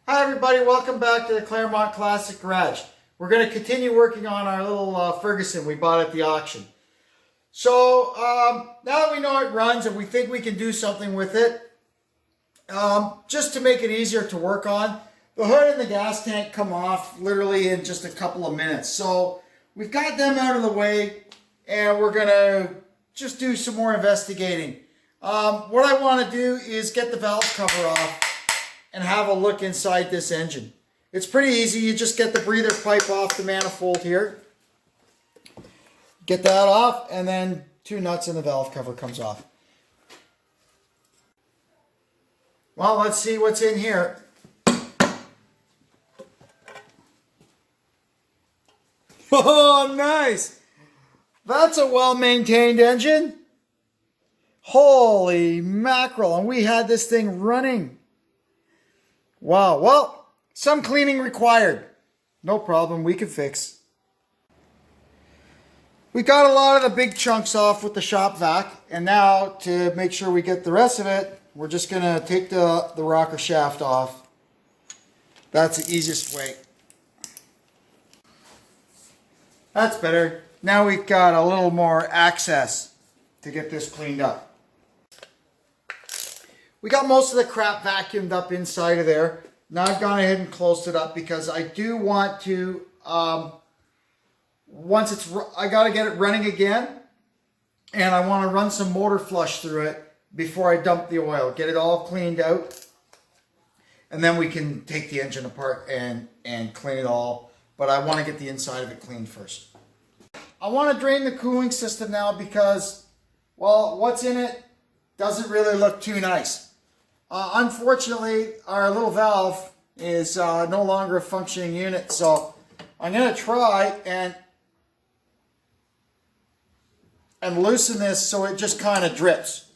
Hi everybody, welcome back to the Claremont Classic Garage. We're going to continue working on our little Ferguson we bought at the auction. So now that we know it runs and we think we can do something with it, just to make it easier to work on, the hood and the gas tank come off literally in just a couple of minutes. So we've got them out of the way and we're going to just do some more investigating. What I want to do is get the valve cover off and have a look inside this engine. It's pretty easy. You just get the breather pipe off the manifold here. Get that off, and then two nuts and the valve cover comes off. Well, let's see what's in here. Oh, nice! That's a well-maintained engine. Holy mackerel, and we had this thing running. Wow, well, some cleaning required. No problem, we can fix. We got a lot of the big chunks off with the shop vac, and now to make sure we get the rest of it, we're just going to take the rocker shaft off. That's the easiest way. That's better. Now we've got a little more access to get this cleaned up. We got most of the crap vacuumed up inside of there. Now I've gone ahead and closed it up because I do want to, I got to get it running again. And I want to run some motor flush through it before I dump the oil. Get it all cleaned out. And then we can take the engine apart and clean it all. But I want to get the inside of it cleaned first. I want to drain the cooling system now because, well, what's in it doesn't really look too nice. Unfortunately, our little valve is no longer a functioning unit, so I'm going to try and loosen this so it just kind of drips.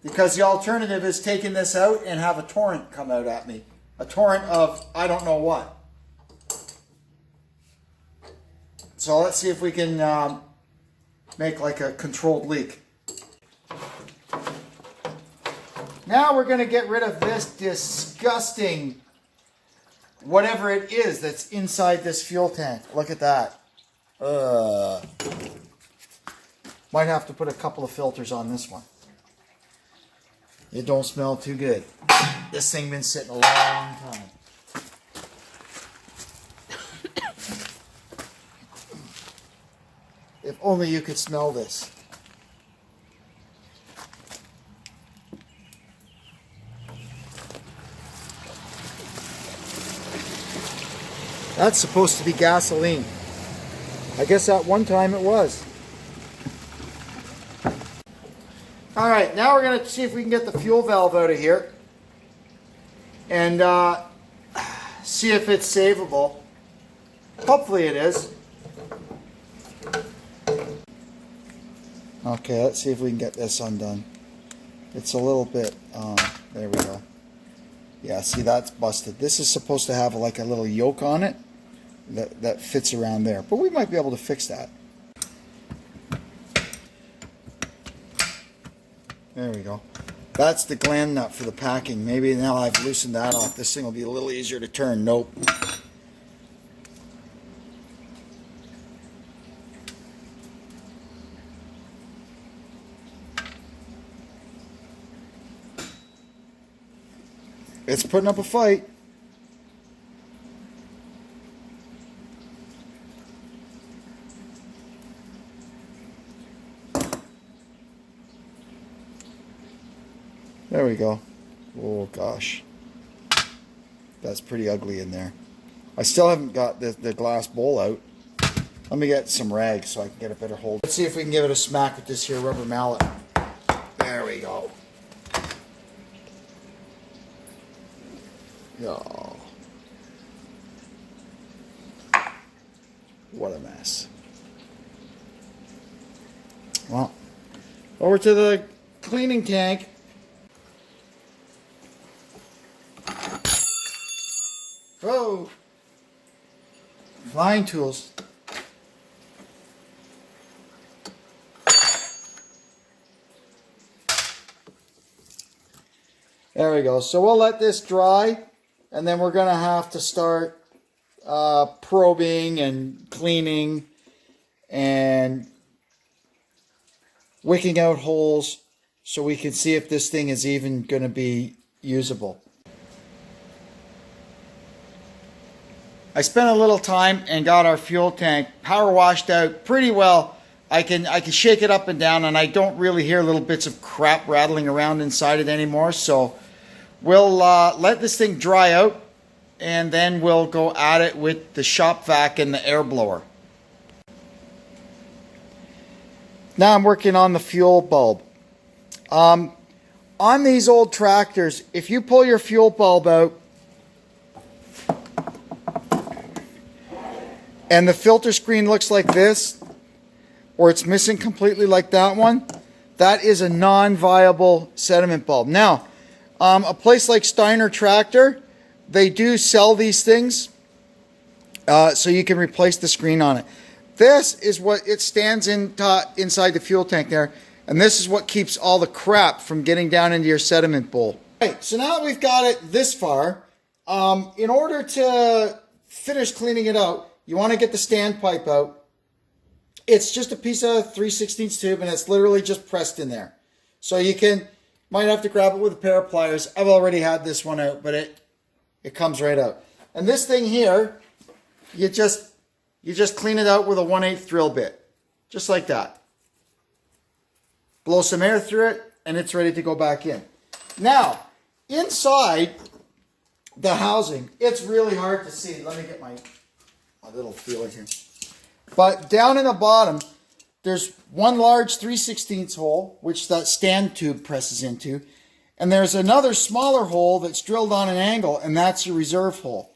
Because the alternative is taking this out and have a torrent come out at me. A torrent of I don't know what. So let's see if we can make like a controlled leak. Now we're going to get rid of this disgusting whatever it is that's inside this fuel tank. Look at that. Might have to put a couple of filters on this one. It don't smell too good. This thing been sitting a long time. If only you could smell this. That's supposed to be gasoline. I guess at one time it was. Alright, now we're going to see if we can get the fuel valve out of here. And see if it's savable. Hopefully it is. Okay, let's see if we can get this undone. It's a little bit, there we go. Yeah, see, that's busted. This is supposed to have like a little yoke on it that fits around there. But we might be able to fix that. There we go. That's the gland nut for the packing. Maybe now I've loosened that off. This thing will be a little easier to turn. Nope. It's putting up a fight. There we go. Oh gosh. That's pretty ugly in there. I still haven't got the glass bowl out. Let me get some rags so I can get a better hold. Let's see if we can give it a smack with this here rubber mallet. There we go. Oh, what a mess. Well, over to the cleaning tank. Oh, flying tools. There we go. So we'll let this dry and then we're going to have to start probing and cleaning and wicking out holes so we can see if this thing is even going to be usable. I spent a little time and got our fuel tank power washed out pretty well. I can shake it up and down, and I don't really hear little bits of crap rattling around inside it anymore. So we'll let this thing dry out, and then we'll go at it with the shop vac and the air blower. Now I'm working on the fuel bulb. On these old tractors, if you pull your fuel bulb out and the filter screen looks like this, or it's missing completely like that one, that is a non-viable sediment bulb. Now, a place like Steiner Tractor, they do sell these things, so you can replace the screen on it. This is what it stands inside the fuel tank there, and this is what keeps all the crap from getting down into your sediment bowl. Right, so now that we've got it this far, in order to finish cleaning it out, you want to get the standpipe out. It's just a piece of 3/16 tube, and it's literally just pressed in there. So you might have to grab it with a pair of pliers. I've already had this one out, but it comes right out. And this thing here, you just clean it out with a 1/8 drill bit, just like that. Blow some air through it, and it's ready to go back in. Now, inside the housing, it's really hard to see. Let me get my little feeler here. But down in the bottom, there's one large 3/16 hole, which that stand tube presses into. And there's another smaller hole that's drilled on an angle, and that's your reserve hole.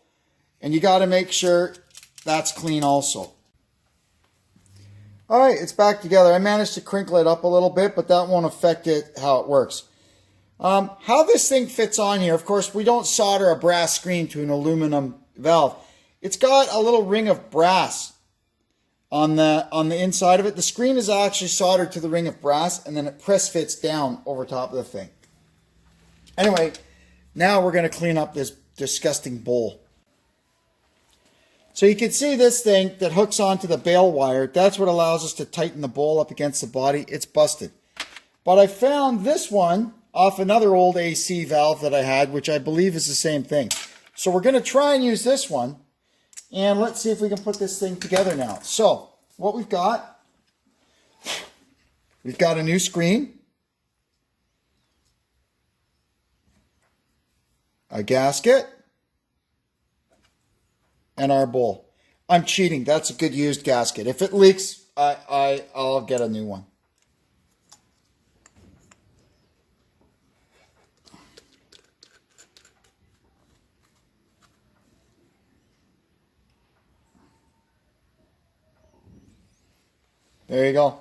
And you got to make sure that's clean also. All right, it's back together. I managed to crinkle it up a little bit, but that won't affect how it works. How this thing fits on here, of course, we don't solder a brass screen to an aluminum valve. It's got a little ring of brass on the inside of it. The screen is actually soldered to the ring of brass, and then it press fits down over top of the thing. Anyway, now we're going to clean up this disgusting bowl. So you can see this thing that hooks onto the bail wire. That's what allows us to tighten the bowl up against the body. It's busted. But I found this one off another old AC valve that I had, which I believe is the same thing. So we're going to try and use this one. And let's see if we can put this thing together now. So what we've got a new screen, a gasket, and our bowl. I'm cheating. That's a good used gasket. If it leaks, I'll get a new one. There you go.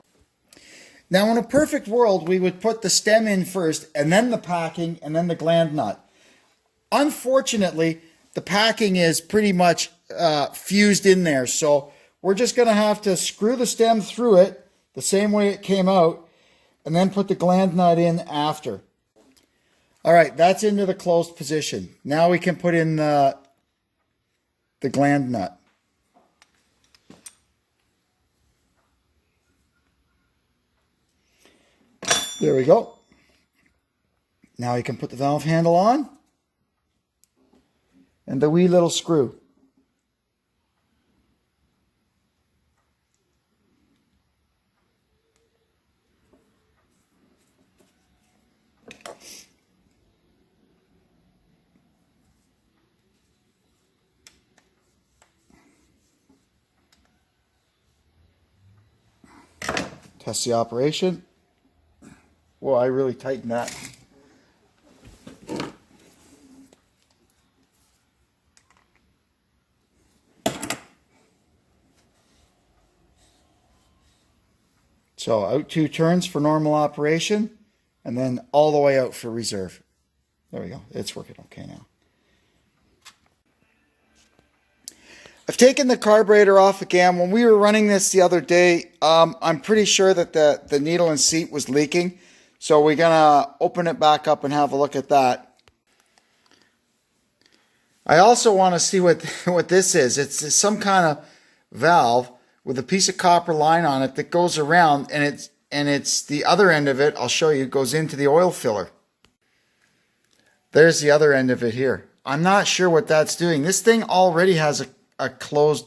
Now, in a perfect world, we would put the stem in first, and then the packing, and then the gland nut. Unfortunately, the packing is pretty much fused in there, so we're just going to have to screw the stem through it the same way it came out, and then put the gland nut in after. All right, that's into the closed position. Now we can put in the gland nut. There we go. Now you can put the valve handle on and the wee little screw. Test the operation. Whoa, I really tightened that. So out 2 turns for normal operation, and then all the way out for reserve. There we go. It's working okay now. I've taken the carburetor off again. When we were running this the other day, I'm pretty sure that the needle and seat was leaking. So we're going to open it back up and have a look at that. I also want to see what this is. It's some kind of valve with a piece of copper line on it that goes around, and it's the other end of it, I'll show you, goes into the oil filler. There's the other end of it here. I'm not sure what that's doing. This thing already has a closed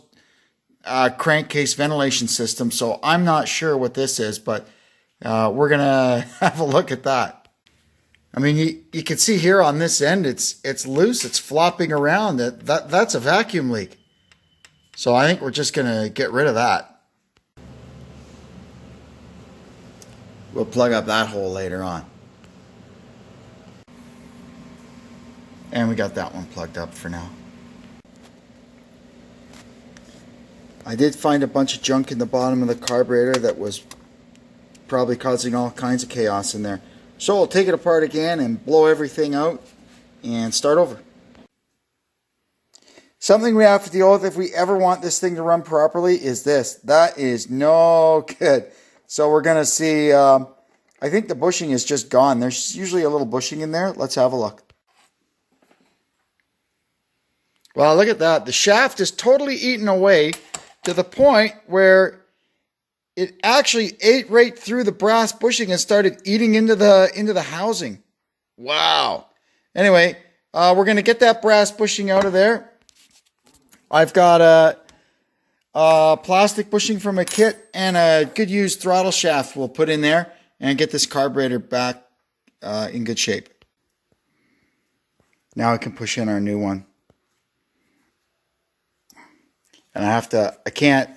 crankcase ventilation system, so I'm not sure what this is, but we're gonna have a look at that. I mean, you can see here on this end, it's loose, it's flopping around. That's a vacuum leak. So I think we're just gonna get rid of that. We'll plug up that hole later on. And we got that one plugged up for now. I did find a bunch of junk in the bottom of the carburetor that was probably causing all kinds of chaos in there. So I'll take it apart again and blow everything out and start over. Something we have to deal with if we ever want this thing to run properly is this. That is no good. So we're going to see, I think the bushing is just gone. There's usually a little bushing in there. Let's have a look. Well, look at that. The shaft is totally eaten away to the point where it actually ate right through the brass bushing and started eating into the housing. Wow. Anyway, we're going to get that brass bushing out of there. I've got a plastic bushing from a kit and a good used throttle shaft we'll put in there and get this carburetor back in good shape. Now I can push in our new one. And I can't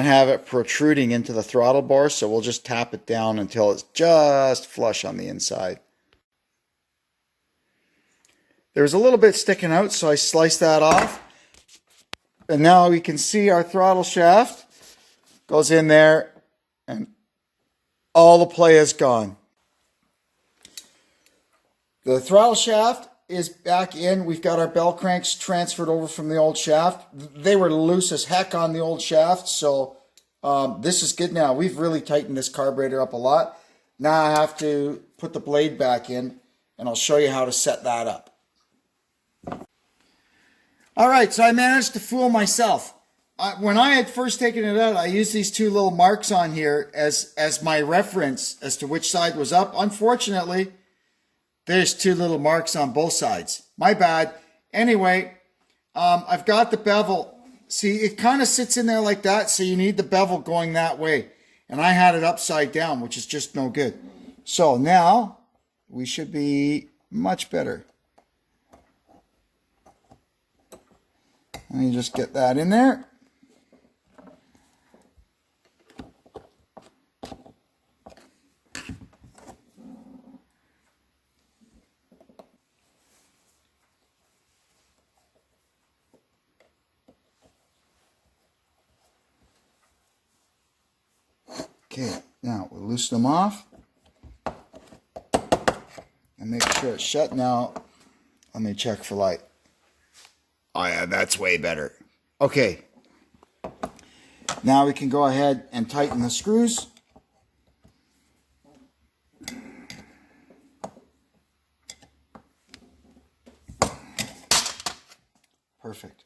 have it protruding into the throttle bore, so we'll just tap it down until it's just flush on the inside. There's a little bit sticking out, so I sliced that off. And now we can see our throttle shaft goes in there and all the play is gone. The throttle shaft is back in. We've got our bell cranks transferred over from the old shaft. They were loose as heck on the old shaft, so this is good now. We've really tightened this carburetor up a lot. Now I have to put the blade back in, and I'll show you how to set that up. Alright, so I managed to fool myself. When I had first taken it out, I used these two little marks on here as my reference as to which side was up. Unfortunately, there's two little marks on both sides. My bad. Anyway, I've got the bevel. See, it kind of sits in there like that, so you need the bevel going that way. And I had it upside down, which is just no good. So now, we should be much better. Let me just get that in there. Okay, now we'll loosen them off and make sure it's shut. Now, let me check for light. Oh yeah, that's way better. Okay, now we can go ahead and tighten the screws. Perfect.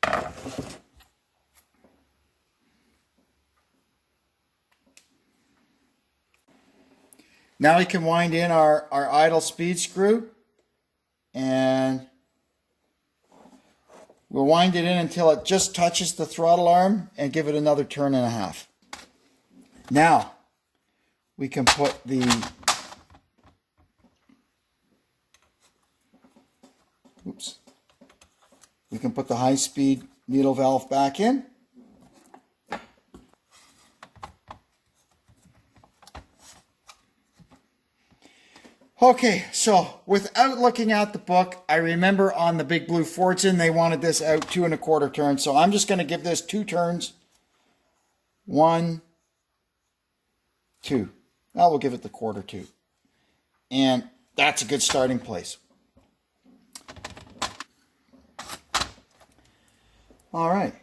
Now we can wind in our idle speed screw, and we'll wind it in until it just touches the throttle arm and give it another turn and a half. Now we can put the high-speed needle valve back in. Okay, so without looking at the book, I remember on the Big Blue Fortune, they wanted this out 2 1/4 turns. So I'm just going to give this 2 turns. 1, 2. Now we'll give it the 1/4 2. And that's a good starting place. All right.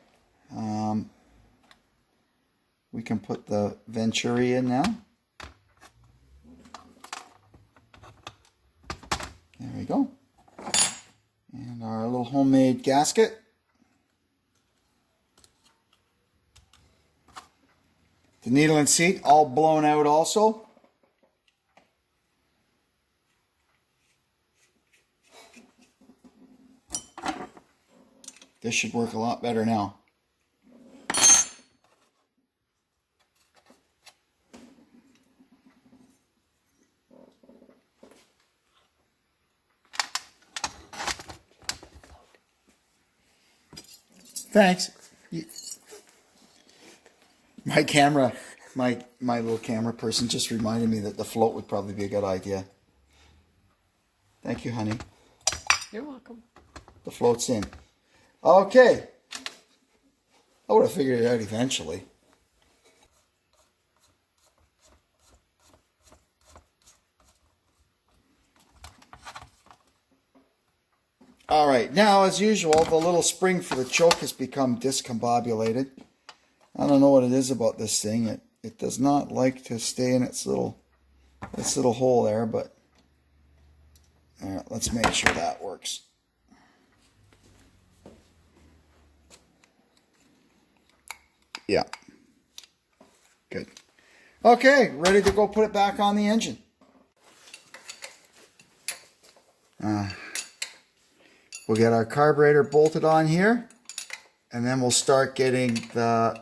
We can put the Venturi in now. There we go. And our little homemade gasket. The needle and seat all blown out also. This should work a lot better now. Thanks. My camera, my little camera person just reminded me that the float would probably be a good idea. Thank you, honey. You're welcome. The float's in. Okay. I would have figured it out eventually. All right, now as usual, the little spring for the choke has become discombobulated. I don't know what it is about this thing. It does not like to stay in its little hole there, but all right, let's make sure that works. Yeah. Good. Okay, ready to go put it back on the engine. We'll get our carburetor bolted on here, and then we'll start getting the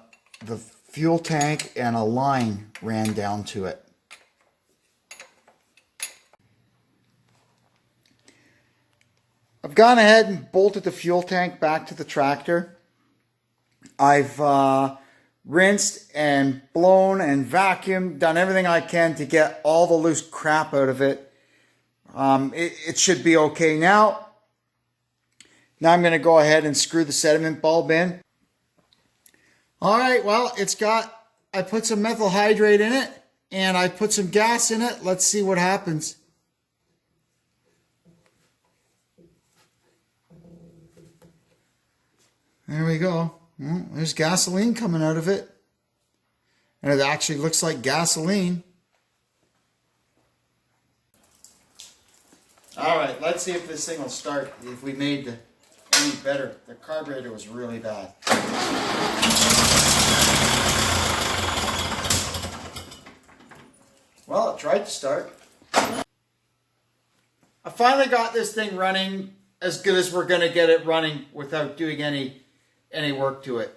fuel tank and a line ran down to it. I've gone ahead and bolted the fuel tank back to the tractor. I've rinsed and blown and vacuumed, done everything I can to get all the loose crap out of it. It should be okay now. Now I'm going to go ahead and screw the sediment bulb in. All right, well, I put some methyl hydrate in it, and I put some gas in it. Let's see what happens. There we go. Well, there's gasoline coming out of it. And it actually looks like gasoline. All right, let's see if this thing will start, if we made any better. The carburetor was really bad. Well, it tried to start. I finally got this thing running as good as we're going to get it running without doing any work to it.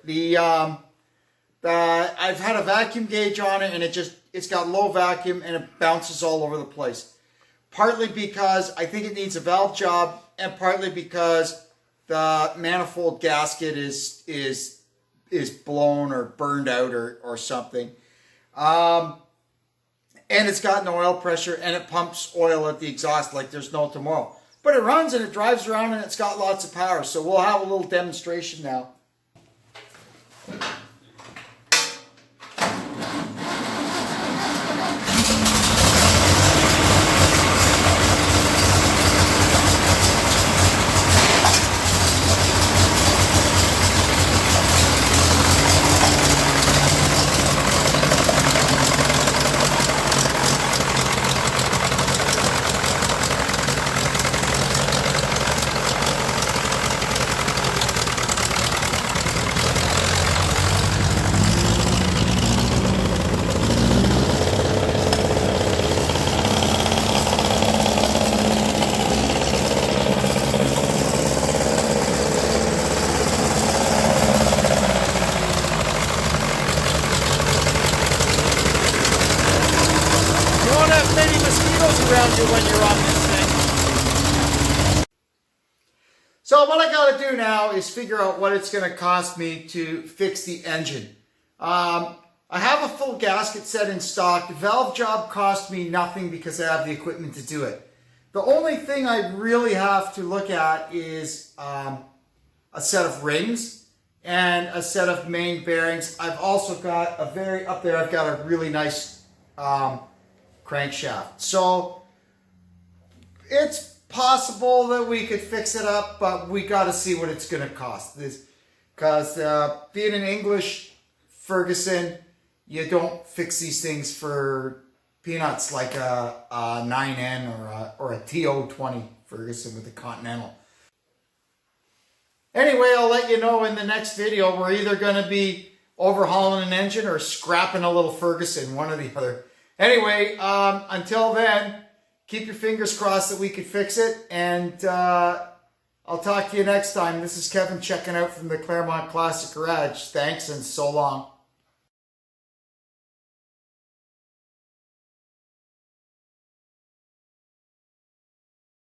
I've had a vacuum gauge on it, and it's got low vacuum and it bounces all over the place. Partly because I think it needs a valve job, and partly because the manifold gasket is blown or burned out or something. And it's got no oil pressure, and it pumps oil at the exhaust like there's no tomorrow. But it runs and it drives around and it's got lots of power. So we'll have a little demonstration now. Many mosquitoes around you when you're on this thing. So what I got to do now is figure out what it's going to cost me to fix the engine. I have a full gasket set in stock. The valve job cost me nothing because I have the equipment to do it. The only thing I really have to look at is a set of rings and a set of main bearings. I've also got up there I've got a really nice crankshaft. So it's possible that we could fix it up, but we got to see what it's going to cost. Because being an English Ferguson, you don't fix these things for peanuts like a 9N or a TEA20 Ferguson with a Continental. Anyway, I'll let you know in the next video. We're either going to be overhauling an engine or scrapping a little Ferguson, one or the other. Anyway, until then, keep your fingers crossed that we can fix it. And I'll talk to you next time. This is Kevin checking out from the Claremont Classic Garage. Thanks and so long.